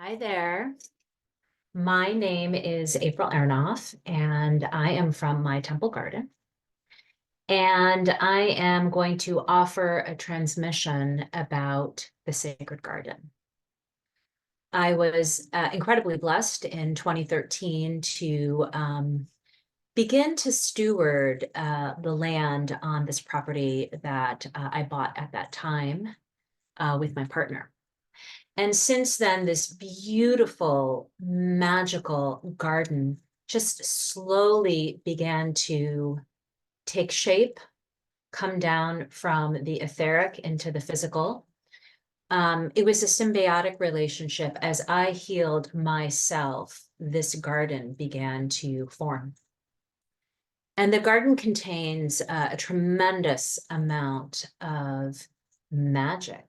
Hi there. My name is April Aronoff, and I am from my temple garden. And I am going to offer a transmission about the sacred garden. I was incredibly blessed in 2013 to begin to steward the land on this property that I bought at that time with my partner. And since then, this beautiful, magical garden just slowly began to take shape, come down from the etheric into the physical. It was a symbiotic relationship. As I healed myself, this garden began to form. And the garden contains a tremendous amount of magic,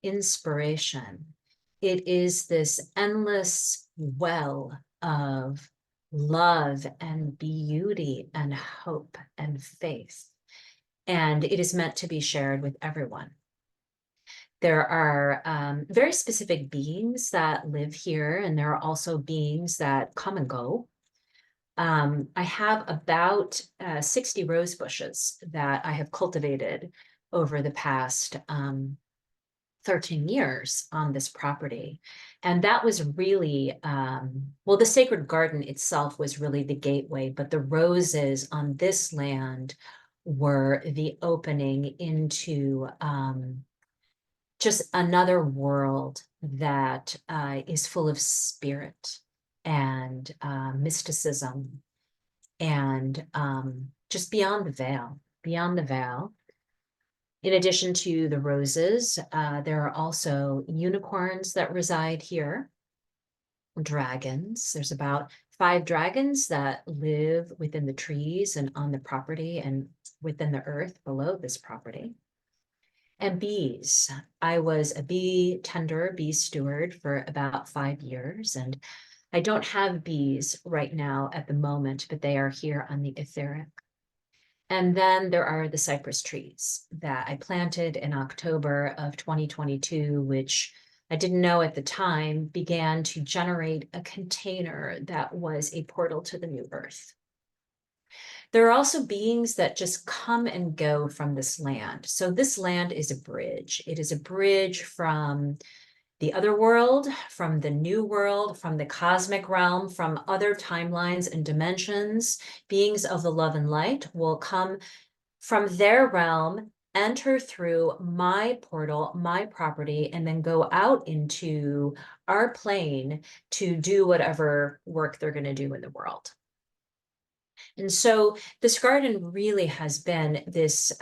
inspiration. It is this endless well of love and beauty and hope and faith. And it is meant to be shared with everyone. There are very specific beings that live here, and there are also beings that come and go. I have about 60 rose bushes that I have cultivated over the past 13 years on this property. And that was really, well, the sacred garden itself was really the gateway, but the roses on this land were the opening into just another world that is full of spirit and mysticism and just beyond the veil, beyond the veil. In addition to the roses, there are also unicorns that reside here, dragons. There's about 5 dragons that live within the trees and on the property and within the earth below this property. And bees. I was a bee tender, bee steward for about 5 years, and I don't have bees right now at the moment, but they are here on the etheric. And then there are the cypress trees that I planted in October of 2022, which I didn't know at the time began to generate a container that was a portal to the new earth. There are also beings that just come and go from this land. So this land is a bridge. It is a bridge from the other world, from the new world, from the cosmic realm, from other timelines and dimensions. Beings of the love and light will come from their realm, enter through my portal, my property, and then go out into our plane to do whatever work they're going to do in the world. And so this garden really has been this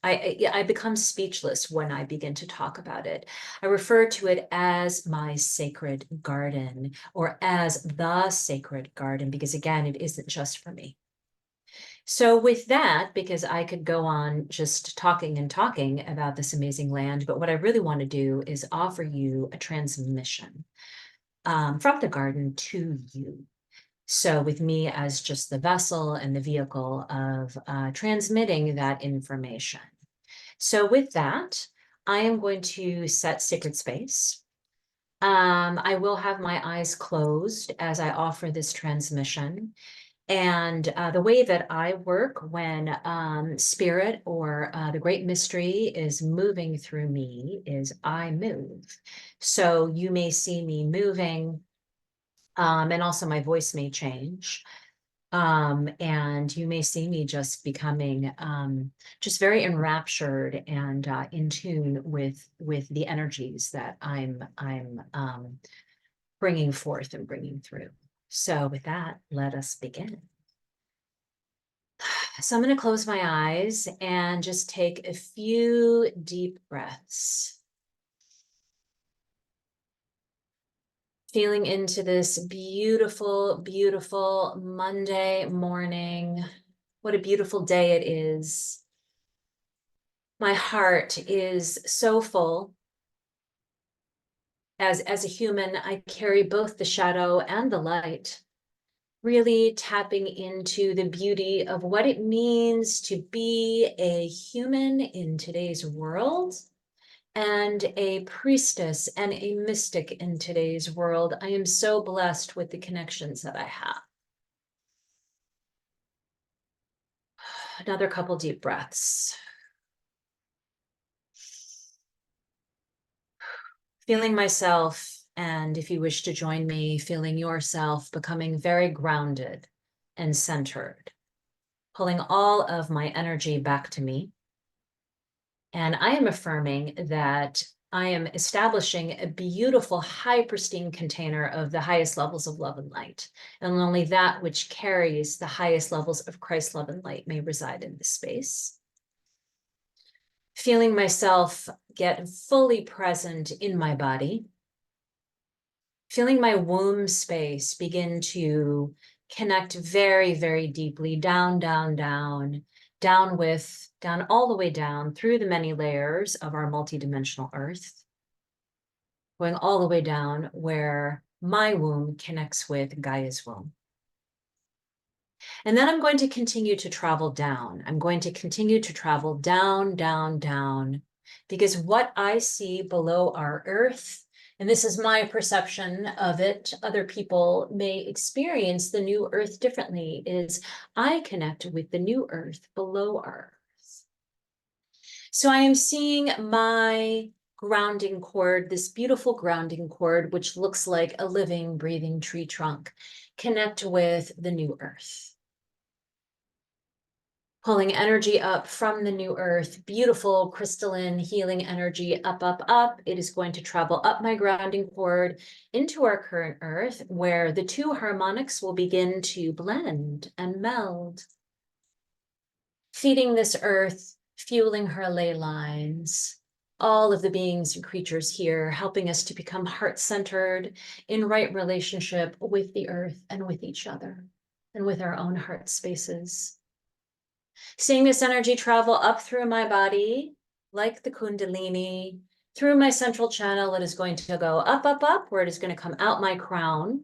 I become speechless when I begin to talk about it. I refer to it as my sacred garden or as the sacred garden, because again, it isn't just for me. So with that, because I could go on just talking and talking about this amazing land, but what I really want to do is offer you a transmission from the garden to you. So with me as just the vessel and the vehicle of transmitting that information. So with that, I am going to set sacred space. I will have my eyes closed as I offer this transmission. And the way that I work when spirit or the great mystery is moving through me is I move. So you may see me moving, and also my voice may change. And you may see me just becoming just very enraptured and in tune with the energies that I'm bringing forth and bringing through. So with that, let us begin. So I'm going to close my eyes and just take a few deep breaths. Feeling into this beautiful, beautiful Monday morning. What a beautiful day it is. My heart is so full. As a human, I carry both the shadow and the light, really tapping into the beauty of what it means to be a human in today's world and a priestess and a mystic in today's world. I am so blessed with the connections that I have. Another couple deep breaths. Feeling myself, and if you wish to join me, feeling yourself becoming very grounded and centered, pulling all of my energy back to me. And I am affirming that I am establishing a beautiful, high pristine container of the highest levels of love and light. And only that which carries the highest levels of Christ love and light may reside in this space. Feeling myself get fully present in my body. Feeling my womb space begin to connect very, very deeply down, down, down, down all the way down through the many layers of our multidimensional earth, going all the way down where my womb connects with Gaia's womb. And then I'm going to continue to travel down. I'm going to continue to travel down, down, down, because what I see below our earth, and this is my perception of it, other people may experience the new earth differently, is I connect with the new earth below our earth. So I am seeing my grounding cord, this beautiful grounding cord, which looks like a living, breathing tree trunk, connect with the new earth. Pulling energy up from the new earth, beautiful crystalline healing energy up, up, up. It is going to travel up my grounding cord into our current earth, where the two harmonics will begin to blend and meld, feeding this earth, fueling her ley lines. All of the beings and creatures here, helping us to become heart-centered in right relationship with the earth and with each other and with our own heart spaces. Seeing this energy travel up through my body, like the Kundalini, through my central channel. It is going to go up, up, up, where it is going to come out my crown,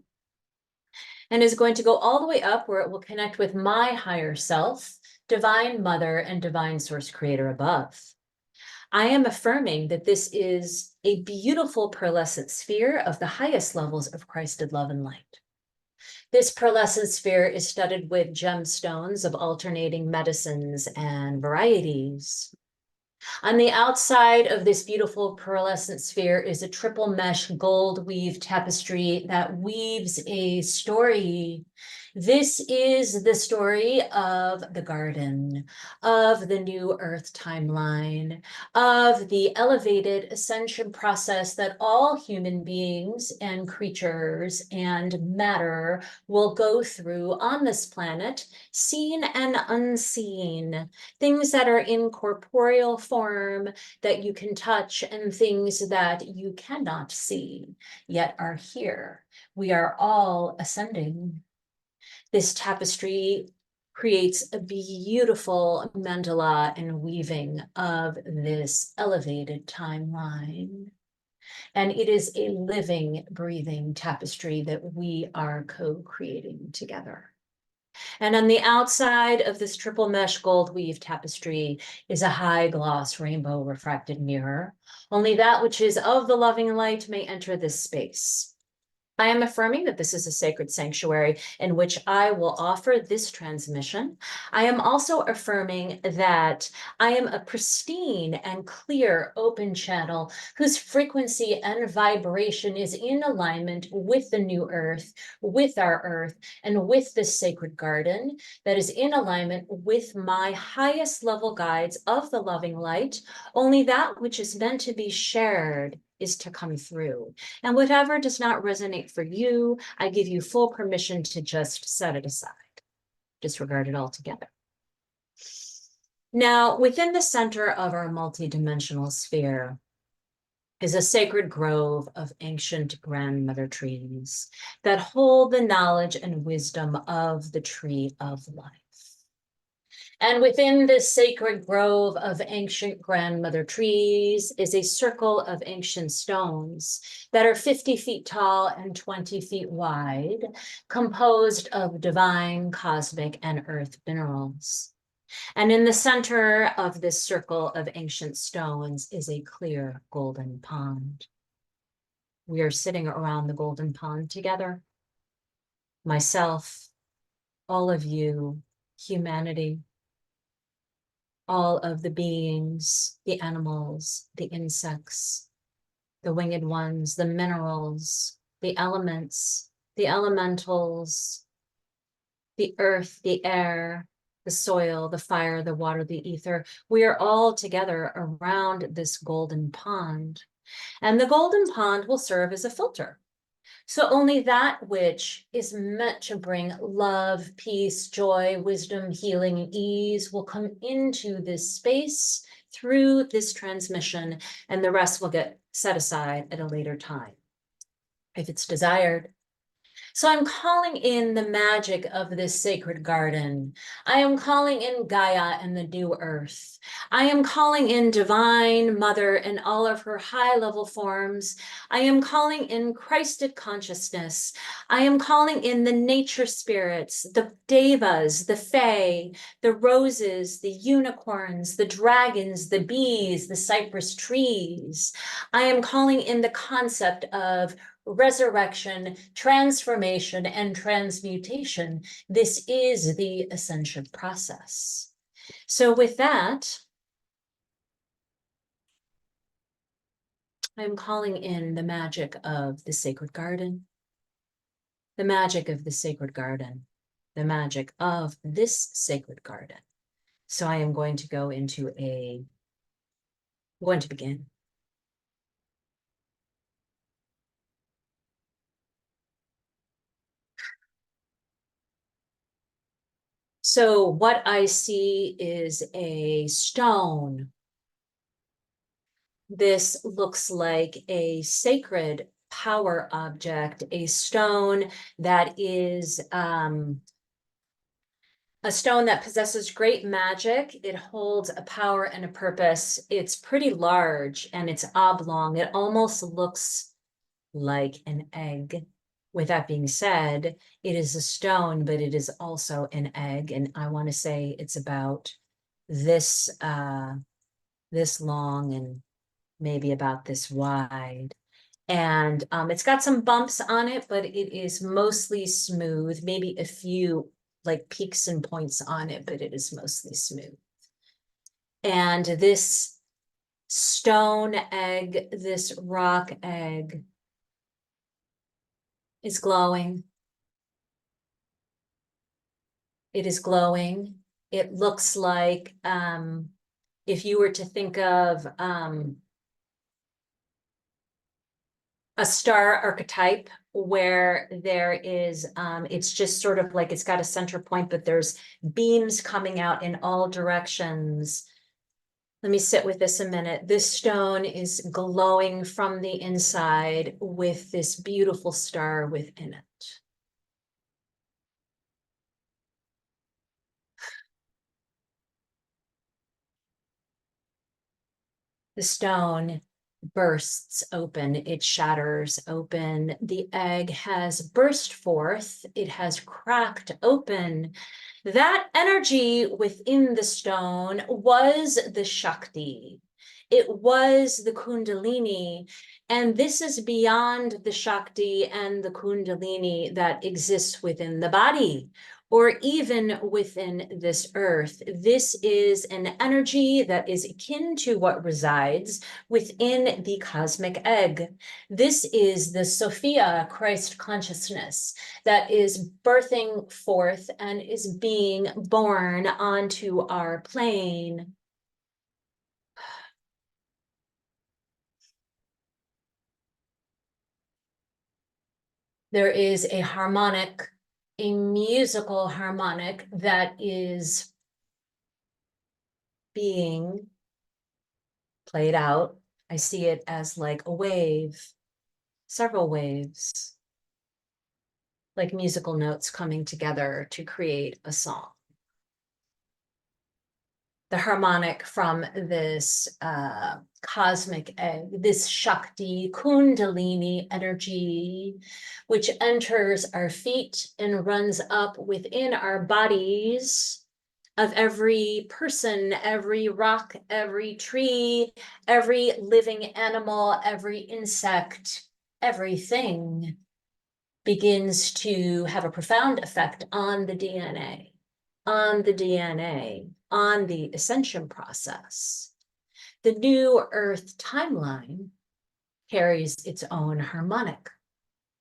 and is going to go all the way up where it will connect with my higher self, divine mother, and divine source creator above. I am affirming that this is a beautiful pearlescent sphere of the highest levels of Christed love and light. This pearlescent sphere is studded with gemstones of alternating medicines and varieties. On the outside of this beautiful pearlescent sphere is a triple mesh gold weave tapestry that weaves a story. This is the story of the garden, of the new earth timeline, of the elevated ascension process that all human beings and creatures and matter will go through on this planet, seen and unseen. Things that are in corporeal form that you can touch, and things that you cannot see yet are here. We are all ascending. This tapestry creates a beautiful mandala and weaving of this elevated timeline. And it is a living, breathing tapestry that we are co-creating together. And on the outside of this triple mesh gold weave tapestry is a high gloss rainbow refracted mirror. Only that which is of the loving light may enter this space. I am affirming that this is a sacred sanctuary in which I will offer this transmission. I am also affirming that I am a pristine and clear open channel whose frequency and vibration is in alignment with the new earth, with our earth, and with this sacred garden that is in alignment with my highest level guides of the loving light. Only that which is meant to be shared is to come through. And whatever does not resonate for you, I give you full permission to just set it aside, disregard it altogether. Now, within the center of our multidimensional sphere is a sacred grove of ancient grandmother trees that hold the knowledge and wisdom of the tree of life. And within this sacred grove of ancient grandmother trees is a circle of ancient stones that are 50 feet tall and 20 feet wide, composed of divine, cosmic, and earth minerals. And in the center of this circle of ancient stones is a clear golden pond. We are sitting around the golden pond together. Myself, all of you, humanity, all of the beings, the animals, the insects, the winged ones, the minerals, the elements, the elementals, the earth, the air, the soil, the fire, the water, the ether. We are all together around this golden pond. And the golden pond will serve as a filter. So only that which is meant to bring love, peace, joy, wisdom, healing, and ease will come into this space through this transmission, and the rest will get set aside at a later time, if it's desired. So I'm calling in the magic of this sacred garden. I am calling in Gaia and the new earth. I am calling in Divine Mother in all of her high-level forms. I am calling in Christed consciousness. I am calling in the nature spirits, the devas, the fae, the roses, the unicorns, the dragons, the bees, the cypress trees. I am calling in the concept of resurrection, transformation, and transmutation. This is the ascension process. So with that, I'm calling in the magic of the sacred garden, the magic of the sacred garden, the magic of this sacred garden. So I am going to going to begin. So what I see is a stone. This looks like a sacred power object, a stone that is a stone that possesses great magic. It holds a power and a purpose. It's pretty large and it's oblong. It almost looks like an egg. With that being said, it is a stone, but it is also an egg. And I want to say it's about this this long and maybe about this wide. And it's got some bumps on it, but it is mostly smooth, maybe a few like peaks and points on it, but it is mostly smooth. And this stone egg, this rock egg is glowing. It is glowing. It looks like if you were to think of a star archetype where there is, it's just sort of like it's got a center point, but there's beams coming out in all directions. Let me sit with this a minute. This stone is glowing from the inside with this beautiful star within it. The stone bursts open, it shatters open. The egg has burst forth, it has cracked open. That energy within the stone was the Shakti. It was the Kundalini. And this is beyond the Shakti and the Kundalini that exists within the body, or even within this earth. This is an energy that is akin to what resides within the cosmic egg. This is the Sophia Christ consciousness that is birthing forth and is being born onto our plane. There is a harmonic, a musical harmonic that is being played out. I see it as like a wave, several waves, like musical notes coming together to create a song. The harmonic from this cosmic egg, this Shakti Kundalini energy, which enters our feet and runs up within our bodies, of every person, every rock, every tree, every living animal, every insect, everything begins to have a profound effect on the DNA, on the DNA, on the ascension process. The new Earth timeline carries its own harmonic.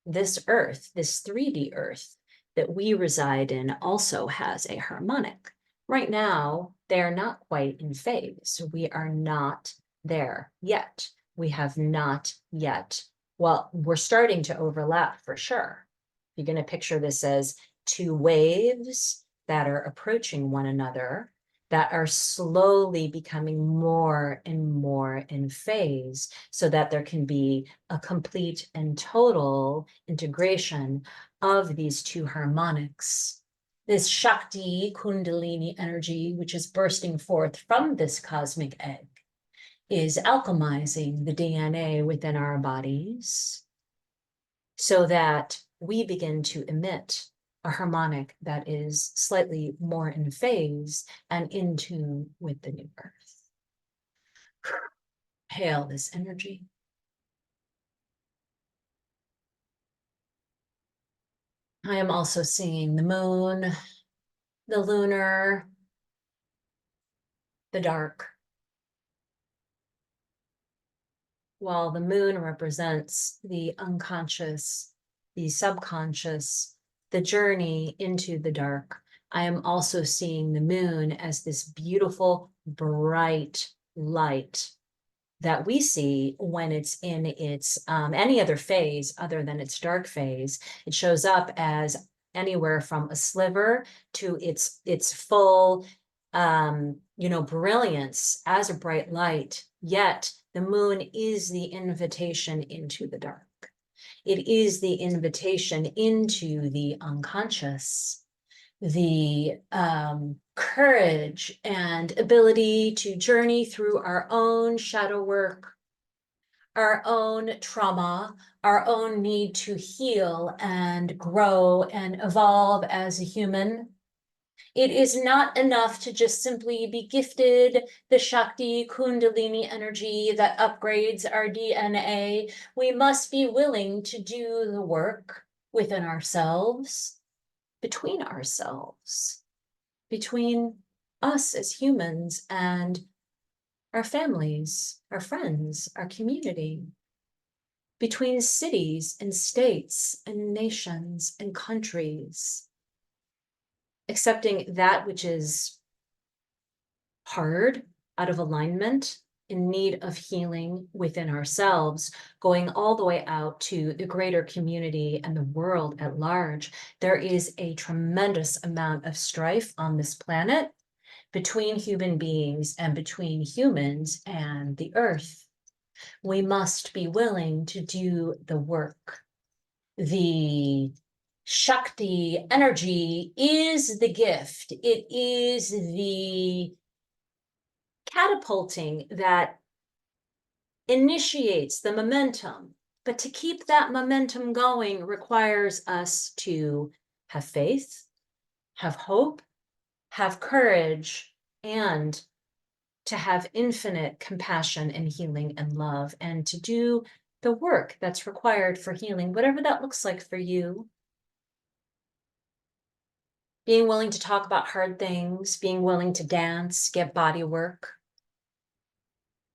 This Earth, this 3D Earth that we reside in, also has a harmonic. Right now, they are not quite in phase. We are not there yet. We have not yet. Well, we're starting to overlap for sure. You're going to picture this as two waves that are approaching one another, that are slowly becoming more and more in phase, so that there can be a complete and total integration of these two harmonics. This Shakti Kundalini energy, which is bursting forth from this cosmic egg, is alchemizing the DNA within our bodies so that we begin to emit a harmonic that is slightly more in phase and in tune with the new earth. Hail this energy. I am also seeing the moon, the lunar, the dark. While the moon represents the unconscious, the subconscious, the journey into the dark, I am also seeing the moon as this beautiful, bright light that we see when it's in its any other phase other than its dark phase. It shows up as anywhere from a sliver to its full brilliance as a bright light. Yet the moon is the invitation into the dark. It is the invitation into the unconscious, the courage and ability to journey through our own shadow work, our own trauma, our own need to heal and grow and evolve as a human. It is not enough to just simply be gifted the Shakti Kundalini energy that upgrades our DNA. We must be willing to do the work within ourselves, between ourselves, between us as humans and our families, our friends, our community, between cities and states and nations and countries, accepting that which is hard, out of alignment, in need of healing within ourselves, going all the way out to the greater community and the world at large. There is a tremendous amount of strife on this planet between human beings and between humans and the earth. We must be willing to do the work. The Shakti energy is the gift. It is the catapulting that initiates the momentum. But to keep that momentum going requires us to have faith, have hope, have courage, and to have infinite compassion and healing and love, and to do the work that's required for healing, whatever that looks like for you. Being willing to talk about hard things, being willing to dance, get body work,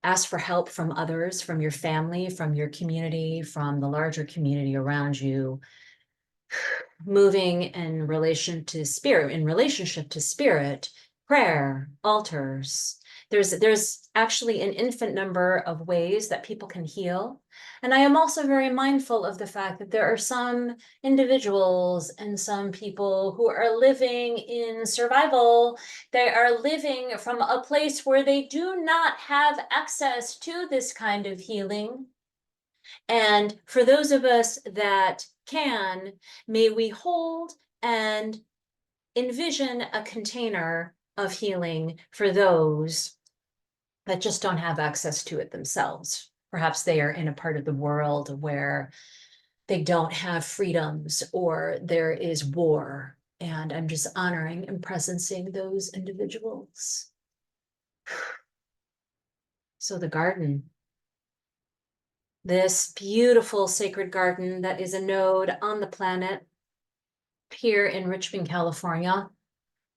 ask for help from others, from your family, from your community, from the larger community around you, moving in relation to spirit, in relationship to spirit, prayer, altars. There's actually an infinite number of ways that people can heal. And I am also very mindful of the fact that there are some individuals and some people who are living in survival. They are living from a place where they do not have access to this kind of healing. And for those of us that can, may we hold and envision a container of healing for those that just don't have access to it themselves. Perhaps they are in a part of the world where they don't have freedoms, or there is war, And I'm just honoring and presencing those individuals. So the garden, this beautiful sacred garden that is a node on the planet here in Richmond, California,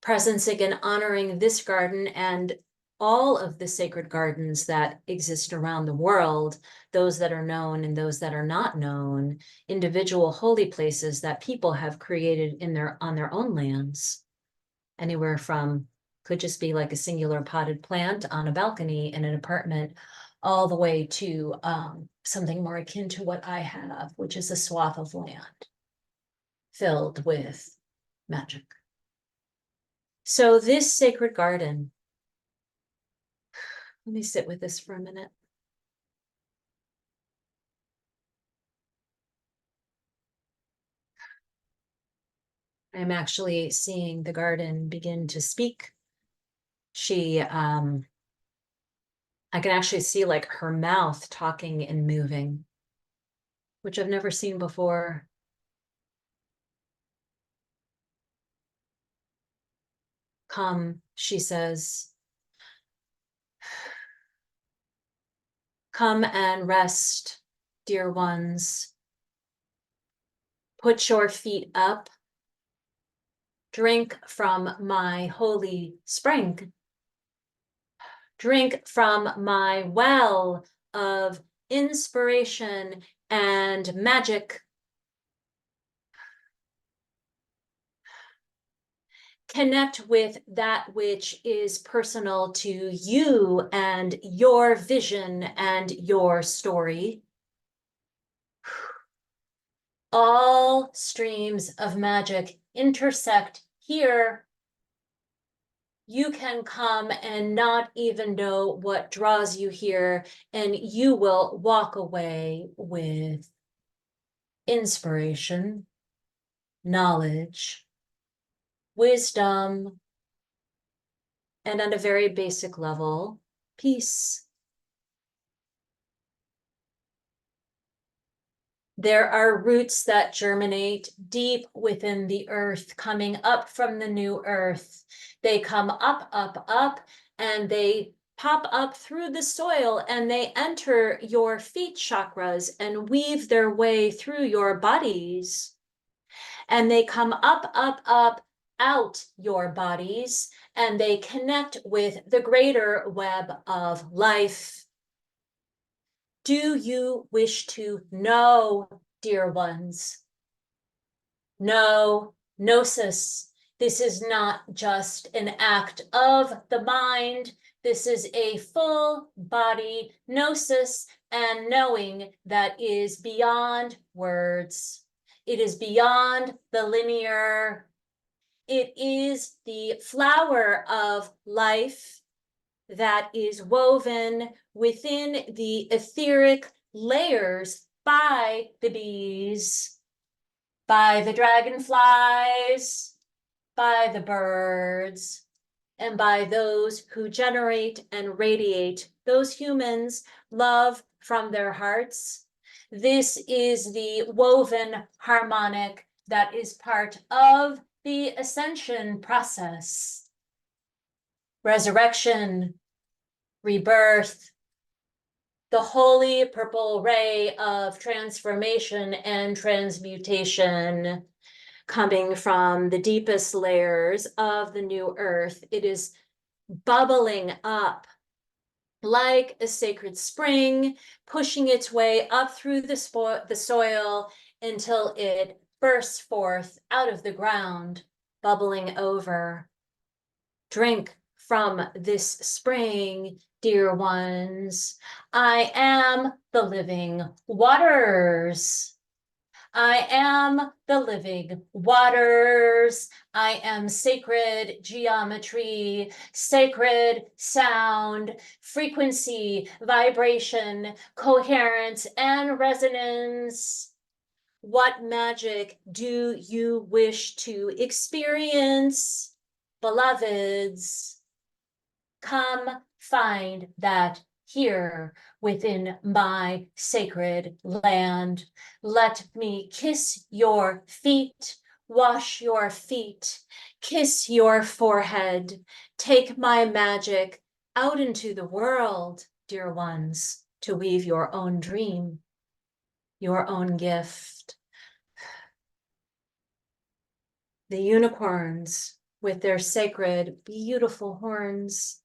presencing and honoring this garden and all of the sacred gardens that exist around the world, those that are known and those that are not known, individual holy places that people have created on their own lands. Anywhere from, could just be like a singular potted plant on a balcony in an apartment, all the way to something more akin to what I have, which is a swath of land filled with magic. So this sacred garden, let me sit with this for a minute. I'm actually seeing the garden begin to speak. I can actually see like her mouth talking and moving, which I've never seen before. Come, she says. Come and rest, dear ones. Put your feet up. Drink from my holy spring. Drink from my well of inspiration and magic. Connect with that which is personal to you and your vision and your story. All streams of magic intersect here. You can come and not even know what draws you here, and you will walk away with inspiration, knowledge, wisdom, and on a very basic level, peace. There are roots that germinate deep within the earth, coming up from the new earth. They come up, up, up, and they pop up through the soil and they enter your feet chakras and weave their way through your bodies. And they come up, up, up, out your bodies, and they connect with the greater web of life. Do you wish to know, dear ones? No, gnosis. This is not just an act of the mind. This is a full body gnosis and knowing that is beyond words. It is beyond the linear. It is the flower of life that is woven within the etheric layers by the bees, by the dragonflies, by the birds, and by those who generate and radiate those humans love from their hearts. This is the woven harmonic that is part of the ascension process. Resurrection, rebirth, the holy purple ray of transformation and transmutation coming from the deepest layers of the new earth. It is bubbling up like a sacred spring, pushing its way up through the soil until it bursts forth out of the ground, bubbling over. Drink from this spring, dear ones. I am the living waters. I am the living waters. I am sacred geometry, sacred sound, frequency, vibration, coherence, and resonance. What magic do you wish to experience, beloveds? Come find that here within my sacred land. Let me kiss your feet wash your feet, kiss your forehead, take my magic out into the world, dear ones, to weave your own dream, your own gift. The unicorns, with their sacred, beautiful horns,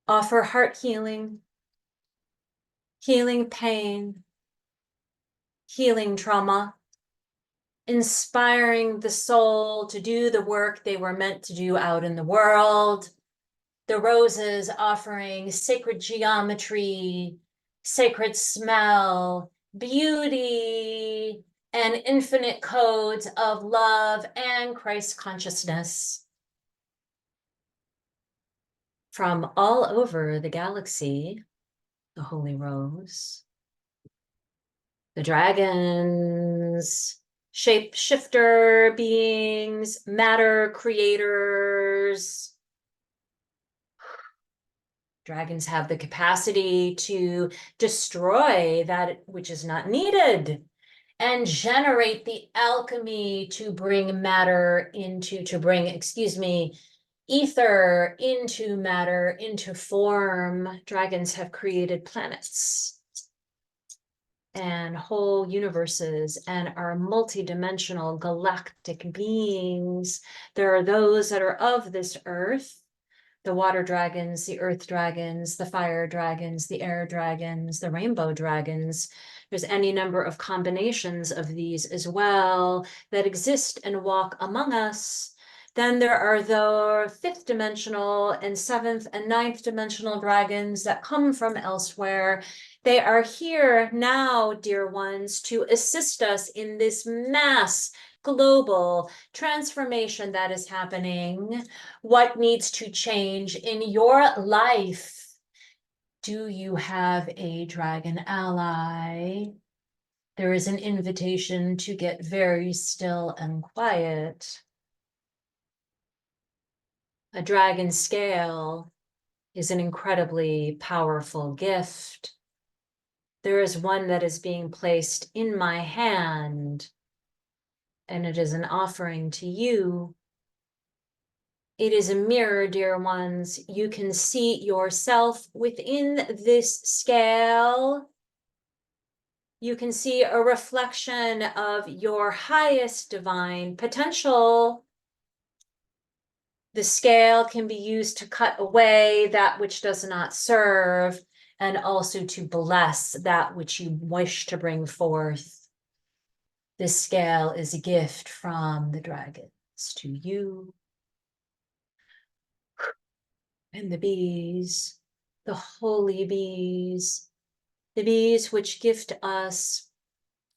offer heart healing, healing pain, healing trauma, inspiring the soul to do the work they were meant to do out in the world. The roses offering sacred geometry, sacred smell, beauty, and infinite codes of love and Christ consciousness. From all over the galaxy, the Holy Rose, the dragons, shapeshifter beings, matter creators. Dragons have the capacity to destroy that which is not needed and generate the alchemy to bring matter into, ether into matter, into form. Dragons have created planets and whole universes and are multidimensional galactic beings. There are those that are of this earth, the water dragons, the earth dragons, the fire dragons, the air dragons, the rainbow dragons. There's any number of combinations of these as well that exist and walk among us. Then there are the fifth dimensional and seventh and ninth dimensional dragons that come from elsewhere. They are here now, dear ones, to assist us in this mass global transformation that is happening. What needs to change in your life? Do you have a dragon ally? There is an invitation to get very still and quiet. A dragon scale is an incredibly powerful gift. There is one that is being placed in my hand, and it is an offering to you. It is a mirror, dear ones. You can see yourself within this scale. You can see a reflection of your highest divine potential. The scale can be used to cut away that which does not serve, and also to bless that which you wish to bring forth. This scale is a gift from the dragons to you. And the bees, the holy bees, the bees which gift us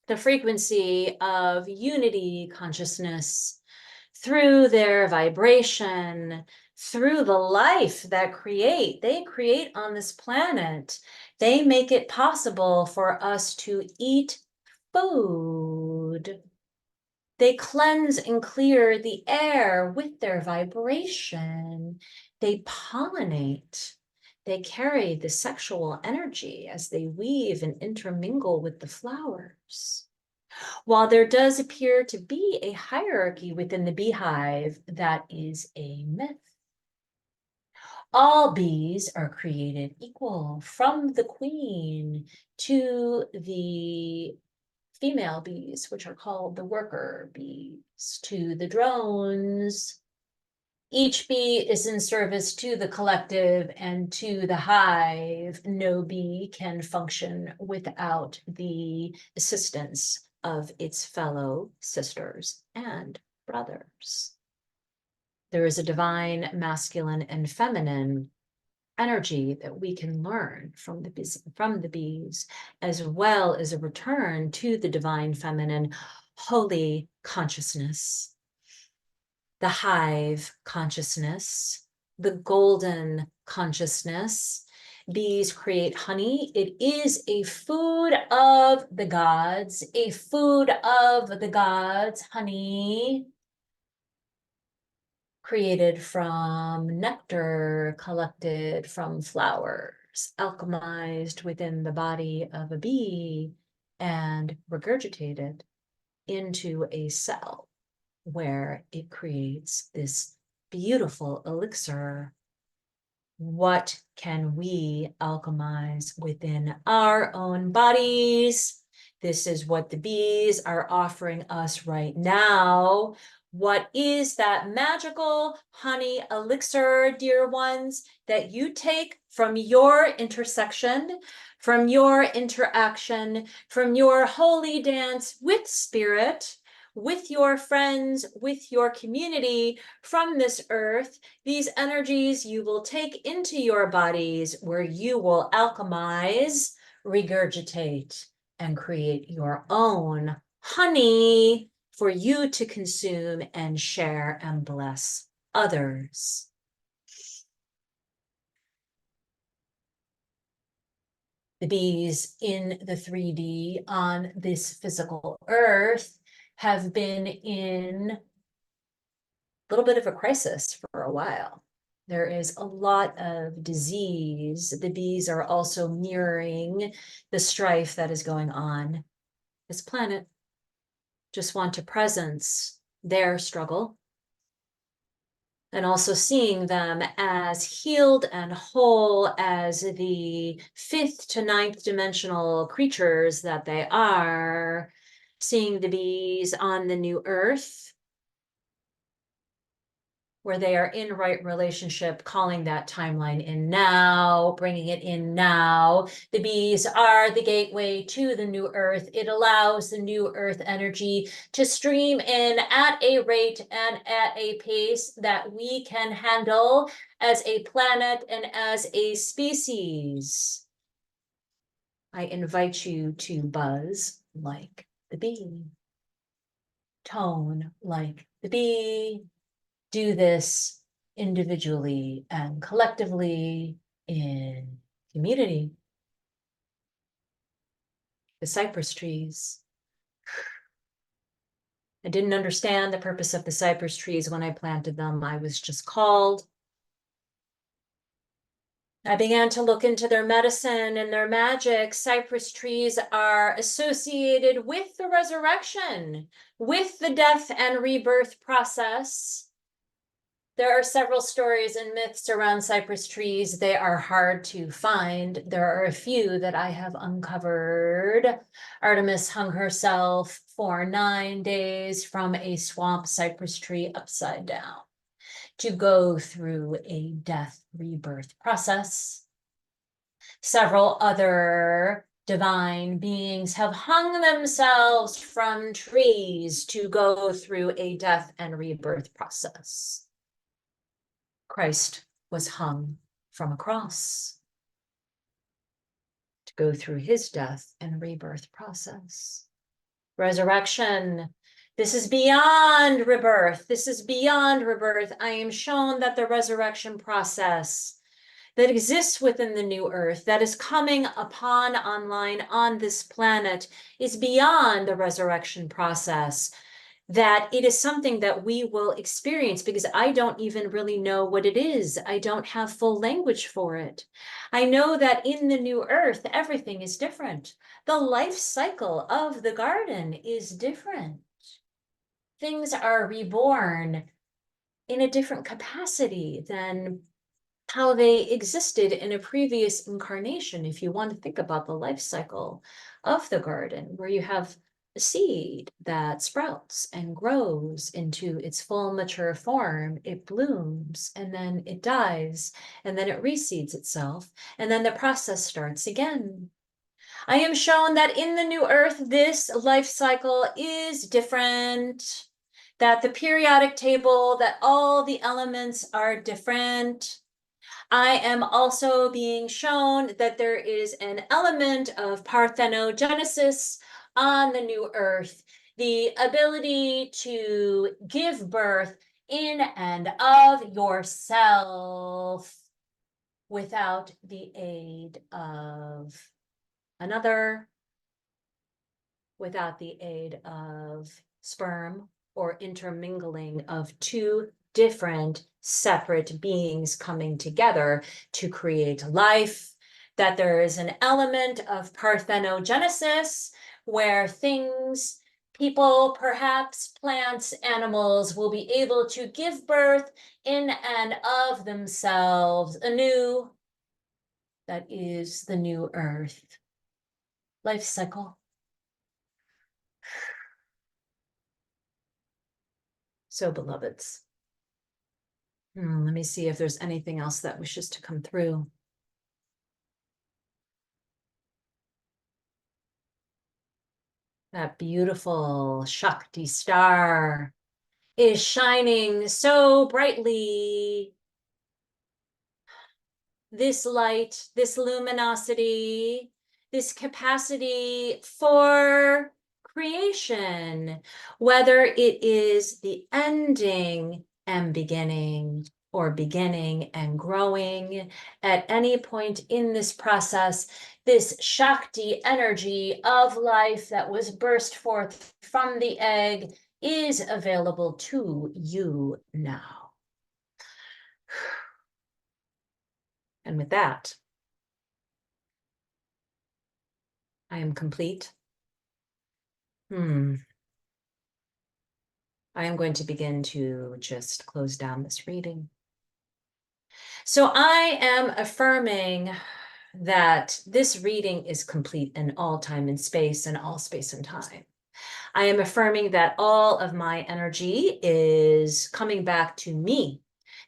the frequency of unity consciousness through their vibration, through the life that they create on this planet. They make it possible for us to eat food. They cleanse and clear the air with their vibration. They pollinate. They carry the sexual energy as they weave and intermingle with the flowers. While there does appear to be a hierarchy within the beehive, that is a myth. All bees are created equal, from the queen to the female bees, which are called the worker bees, to the drones. Each bee is in service to the collective and to the hive. No bee can function without the assistance of its fellow sisters and brothers. There is a divine masculine and feminine energy that we can learn from the bees, as well as a return to the divine feminine holy consciousness, the hive consciousness, the golden consciousness. Bees create honey. It is a food of the gods, a food of the gods, honey, created from nectar collected from flowers, alchemized within the body of a bee, and regurgitated into a cell. where it creates this beautiful elixir. What can we alchemize within our own bodies? This is what the bees are offering us right now. What is that magical honey elixir, dear ones, that you take from your intersection, from your interaction, from your holy dance with spirit, with your friends, with your community from this earth? These energies you will take into your bodies, where you will alchemize, regurgitate, and create your own honey for you to consume and share and bless others. The bees in the 3D on this physical earth have been in a little bit of a crisis for a while. There is a lot of disease. The bees are also mirroring the strife that is going on. This planet just want to presence their struggle, and also seeing them as healed and whole, as the 5th to 9th dimensional creatures that they are, seeing the bees on the new earth, where they are in right relationship, calling that timeline in now, bringing it in now. The bees are the gateway to the new earth. It allows the new earth energy to stream in at a rate and at a pace that we can handle as a planet and as a species. I invite you to buzz like the bee, tone like the bee. Do this individually and collectively in community. The cypress trees. I didn't understand the purpose of the cypress trees when I planted them. I was just called. I began to look into their medicine and their magic. Cypress trees are associated with the resurrection, with the death and rebirth process. There are several stories and myths around cypress trees. They are hard to find. There are a few that I have uncovered. Artemis hung herself for 9 days from a swamp cypress tree upside down to go through a death rebirth process. Several other divine beings have hung themselves from trees to go through a death and rebirth process. Christ was hung from a cross to go through his death and rebirth process. Resurrection. This is beyond rebirth. This is beyond rebirth. I am shown that the resurrection process that exists within the new earth, that is coming upon online on this planet, is beyond the resurrection process. That it is something that we will experience, because I don't even really know what it is. I don't have full language for it. I know that in the new earth, everything is different. The life cycle of the garden is different. Things are reborn in a different capacity than how they existed in a previous incarnation. If you want to think about the life cycle of the garden, where you have a seed that sprouts and grows into its full mature form, it blooms, and then it dies, and then it reseeds itself, and then the process starts again. I am shown that in the new earth, this life cycle is different, that the periodic table, that all the elements are different. I am also being shown that there is an element of parthenogenesis on the new earth, the ability to give birth in and of yourself without the aid of another, without the aid of sperm or intermingling of two different separate beings coming together to create life. That there is an element of parthenogenesis where things People, perhaps plants, animals will be able to give birth in and of themselves anew. That is the new earth. Life cycle. So, beloveds, let me see if there's anything else that wishes to come through. That beautiful Shakti star is shining so brightly. This light, this luminosity, this capacity for creation, whether it is the ending and beginning, or beginning and growing at any point in this process, this Shakti energy of life that was burst forth from the egg is available to you now. And with that, I am complete. I am going to begin to just close down this reading. So I am affirming that this reading is complete in all time and space and all space and time. I am affirming that all of my energy is coming back to me,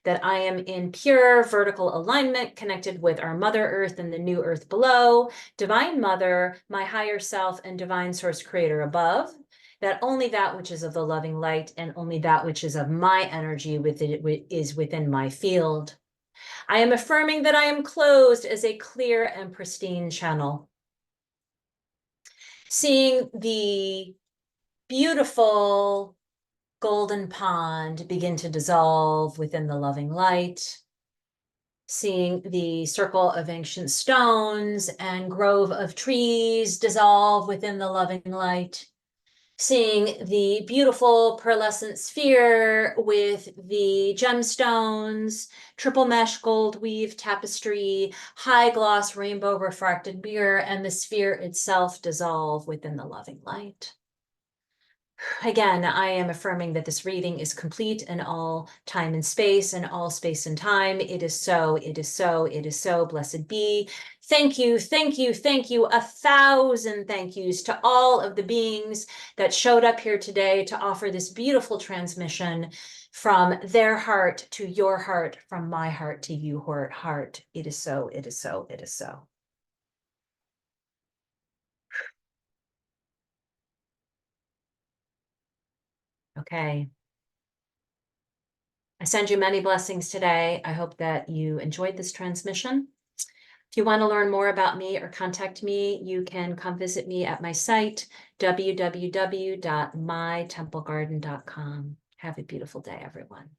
that I am in pure vertical alignment, connected with our Mother Earth and the new earth below, Divine Mother, my higher self, and Divine Source Creator above, that only that which is of the loving light and only that which is of my energy is within my field. I am affirming that I am closed as a clear and pristine channel. Seeing the beautiful golden pond begin to dissolve within the loving light, seeing the circle of ancient stones and grove of trees dissolve within the loving light, seeing the beautiful pearlescent sphere with the gemstones, triple mesh gold weave tapestry, high gloss rainbow refracted mirror, and the sphere itself dissolve within the loving light. Again, I am affirming that this reading is complete in all time and space and all space and time. It is so, it is so, it is so. Blessed be. Thank you, thank you, thank you. 1,000 thank yous to all of the beings that showed up here today to offer this beautiful transmission from their heart to your heart, from my heart to your heart. It is so, it is so, it is so. Okay. I send you many blessings today. I hope that you enjoyed this transmission. If you want to learn more about me or contact me, you can come visit me at my site, www.mytemplegarden.com. Have a beautiful day, everyone.